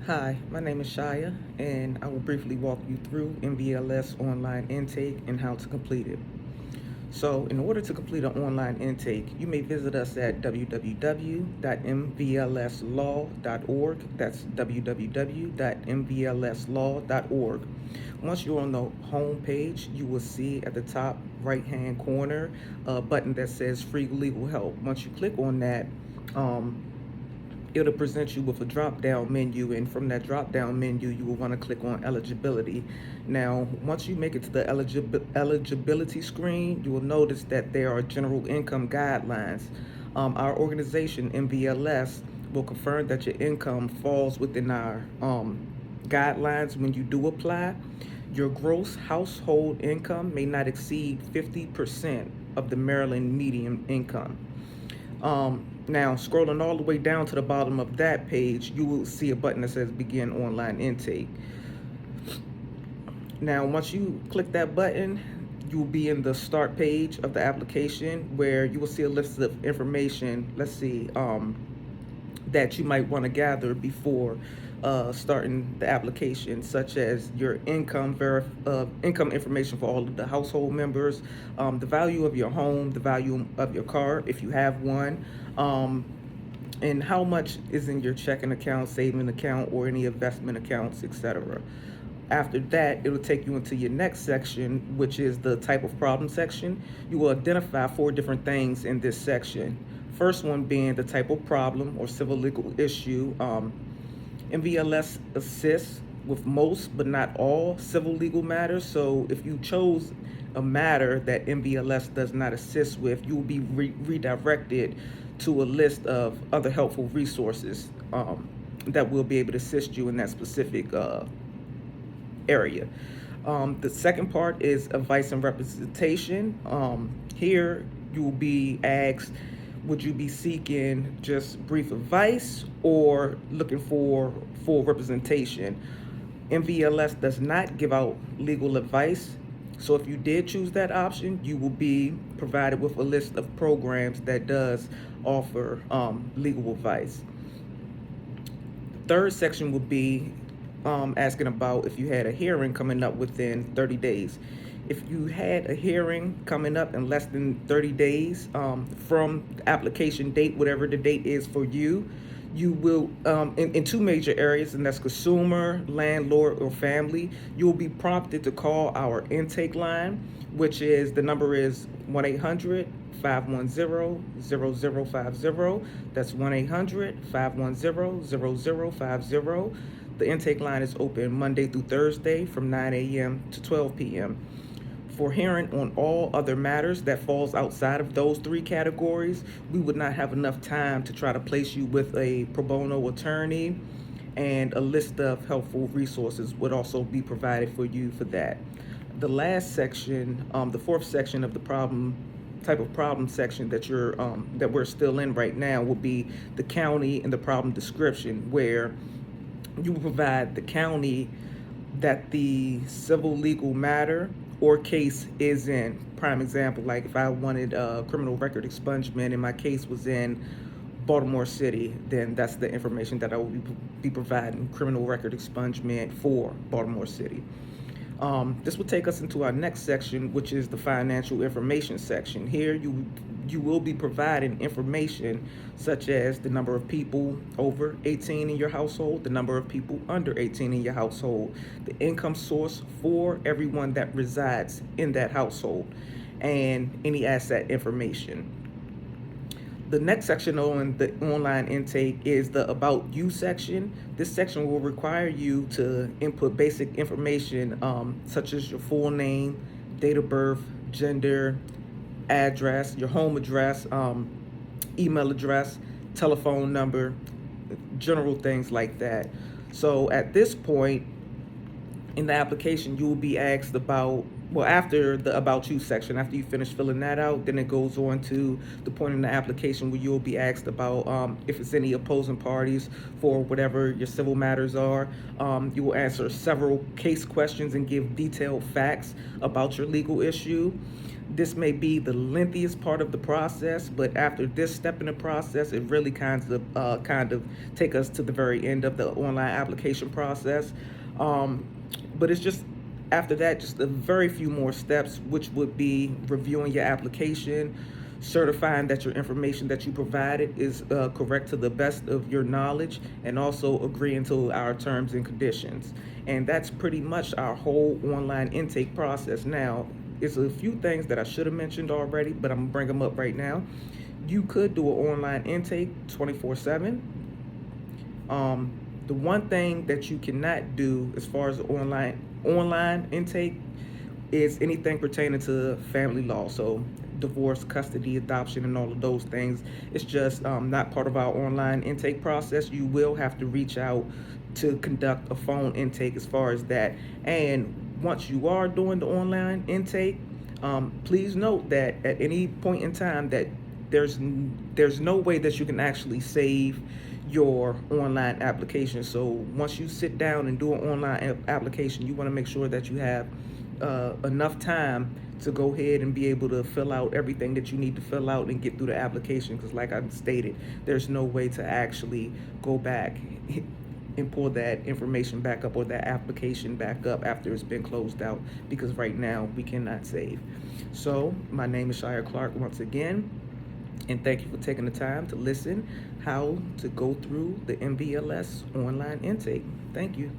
Hi, my name is Shyia, and I will briefly walk you through MVLS online intake and how to complete it. So, in order to complete an online intake, you may visit us at www.mvlslaw.org. That's www.mvlslaw.org. Once you're on the home page, you will see at the top right-hand corner a button that says Free Legal Help. Once you click on that, um, it'll present you with a drop down menu, and from that drop down menu you will want to click on eligibility. Now once you make it to the eligibility screen, you will notice that there are general income guidelines. Our organization MVLS will confirm that your income falls within our guidelines when you do apply. Your gross household income may not exceed 50% of the Maryland median income. Now, scrolling all the way down to the bottom of that page, you will see a button that says Begin Online Intake. Now, once you click that button, you will be in the start page of the application where you will see a list of information, that you might want to gather before starting the application, such as your income information for all of the household members, the value of your home, the value of your car if you have one, and how much is in your checking account, saving account, or any investment accounts, etc. After that, it'll take you into your next section, which is the type of problem section. You will identify 4 different things in this section. First one being the type of problem or civil legal issue. MVLS assists with most but not all civil legal matters. So if you chose a matter that MVLS does not assist with, you will be redirected to a list of other helpful resources that will be able to assist you in that specific area. The second part is advice and representation. Here you will be asked, would you be seeking just brief advice or looking for full representation? MVLS does not give out legal advice. So if you did choose that option, you will be provided with a list of programs that does offer legal advice. The third section would be asking about if you had a hearing coming up within 30 days. If you had a hearing coming up in less than 30 days from the application date, whatever the date is for you, you will, in 2 major areas, and that's consumer, landlord, or family, you will be prompted to call our intake line, which is, the number is 1-800-510-0050. That's 1-800-510-0050. The intake line is open Monday through Thursday from 9 a.m. to 12 p.m. For hearing on all other matters that falls outside of those 3 categories, we would not have enough time to try to place you with a pro bono attorney, and a list of helpful resources would also be provided for you for that. The last section, the 4th section of the type of problem section that we're still in right now, will be the county and the problem description, where you will provide the county that the civil legal matter or case is in. Prime example, like if I wanted a criminal record expungement and my case was in Baltimore City, then that's the information that I will be providing: criminal record expungement for Baltimore City. This will take us into our next section, which is the financial information section. Here you will be providing information such as the number of people over 18 in your household, the number of people under 18 in your household, the income source for everyone that resides in that household, and any asset information. The next section on the online intake is the About You section. This section will require you to input basic information such as your full name, date of birth, gender, address, your home address, email address, telephone number, general things like that. So at this point in the application, you will be asked about, well, after the About You section, after you finish filling that out, then it goes on to the point in the application where you'll be asked about if it's any opposing parties for whatever your civil matters are. You will answer several case questions and give detailed facts about your legal issue. This may be the lengthiest part of the process, but after this step in the process, it really kind of take us to the very end of the online application process. Um, but it's just after that, just a very few more steps, which would be reviewing your application, certifying that your information that you provided is correct to the best of your knowledge, and also agreeing to our terms and conditions. And that's pretty much our whole online intake process. Now, it's a few things that I should have mentioned already, but I'm gonna bring them up right now. You could do an online intake 24/7. Um, the one thing that you cannot do as far as online intake is anything pertaining to family law. So divorce, custody, adoption, and all of those things. It's just not part of our online intake process. You will have to reach out to conduct a phone intake as far as that. And once you are doing the online intake, please note that at any point in time that there's no way that you can actually save your online application. So once you sit down and do an online application, you want to make sure that you have enough time to go ahead and be able to fill out everything that you need to fill out and get through the application, because like I stated, there's no way to actually go back and pull that information back up or that application back up after it's been closed out, because right now we cannot save. So my name is Shyia Clark once again, and thank you for taking the time to listen how to go through the MVLS online intake. Thank you.